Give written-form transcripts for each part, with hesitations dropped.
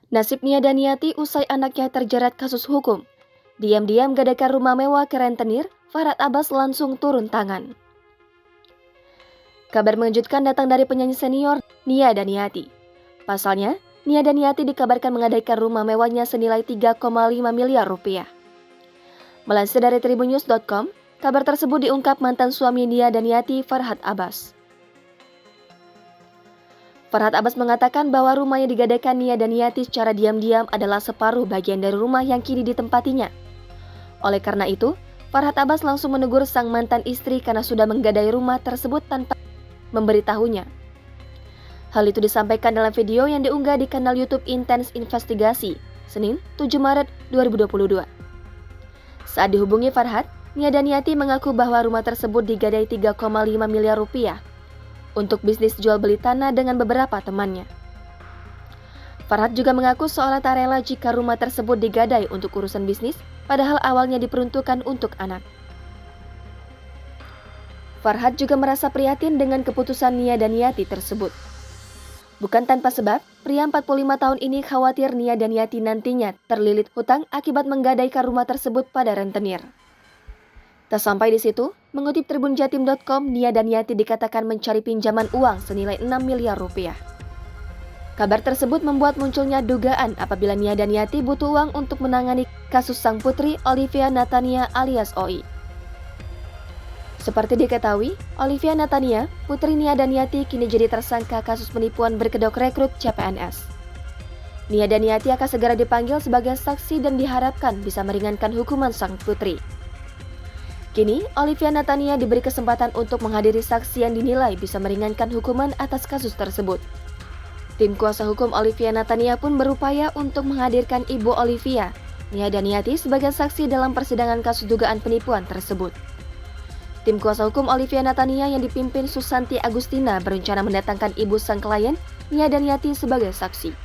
Nasib Nia Daniati usai anaknya terjerat kasus hukum. Diam-diam gadaikan rumah mewah ke rentenir, Farhad Abbas langsung turun tangan. Kabar mengejutkan datang dari penyanyi senior Nia Daniati. Pasalnya, Nia Daniati dikabarkan menggadaikan rumah mewahnya senilai 3,5 miliar rupiah. Melansir dari tribunnews.com, kabar tersebut diungkap mantan suami Nia Daniati, Farhad Abbas. Farhad Abbas mengatakan bahwa rumah yang digadaikan Nia Daniati secara diam-diam adalah separuh bagian dari rumah yang kini ditempatinya. Oleh karena itu, Farhad Abbas langsung menegur sang mantan istri karena sudah menggadai rumah tersebut tanpa memberitahunya. Hal itu disampaikan dalam video yang diunggah di kanal YouTube Intens Investigasi, Senin 7 Maret 2022. Saat dihubungi Farhad, Nia Daniati mengaku bahwa rumah tersebut digadai 3,5 miliar rupiah untuk bisnis jual beli tanah dengan beberapa temannya. Farhad juga mengaku seolah tak rela jika rumah tersebut digadai untuk urusan bisnis, padahal awalnya diperuntukkan untuk anak. Farhad juga merasa prihatin dengan keputusan Nia Daniati tersebut. Bukan tanpa sebab, pria 45 tahun ini khawatir Nia Daniati nantinya terlilit hutang akibat menggadaikan rumah tersebut pada rentenir. Tak sampai di situ, mengutip tribunjatim.com, Nia Daniati dikatakan mencari pinjaman uang senilai 6 miliar rupiah. Kabar tersebut membuat munculnya dugaan apabila Nia Daniati butuh uang untuk menangani kasus sang putri Olivia Natania alias OI. Seperti diketahui, Olivia Natania, putri Nia Daniati kini jadi tersangka kasus penipuan berkedok rekrut CPNS. Nia Daniati akan segera dipanggil sebagai saksi dan diharapkan bisa meringankan hukuman sang putri. Kini, Olivia Natania diberi kesempatan untuk menghadiri saksi yang dinilai bisa meringankan hukuman atas kasus tersebut. Tim kuasa hukum Olivia Natania pun berupaya untuk menghadirkan ibu Olivia, Nia Daniati, sebagai saksi dalam persidangan kasus dugaan penipuan tersebut. Tim kuasa hukum Olivia Natania yang dipimpin Susanti Agustina berencana mendatangkan ibu sang klien, Nia Daniati, sebagai saksi.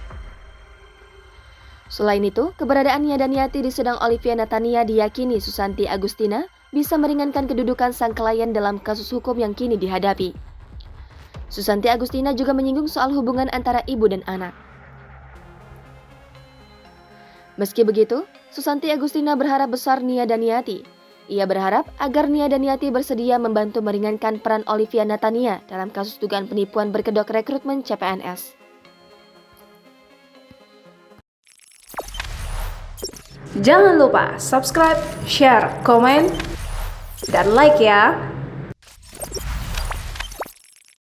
Selain itu, keberadaan Nia Daniati di sidang Olivia Natania diyakini Susanti Agustina bisa meringankan kedudukan sang klien dalam kasus hukum yang kini dihadapi. Susanti Agustina juga menyinggung soal hubungan antara ibu dan anak. Meski begitu, Susanti Agustina berharap besar Nia Daniati. Ia berharap agar Nia Daniati bersedia membantu meringankan peran Olivia Natania dalam kasus dugaan penipuan berkedok rekrutmen CPNS. Jangan lupa subscribe, share, komen, dan like ya!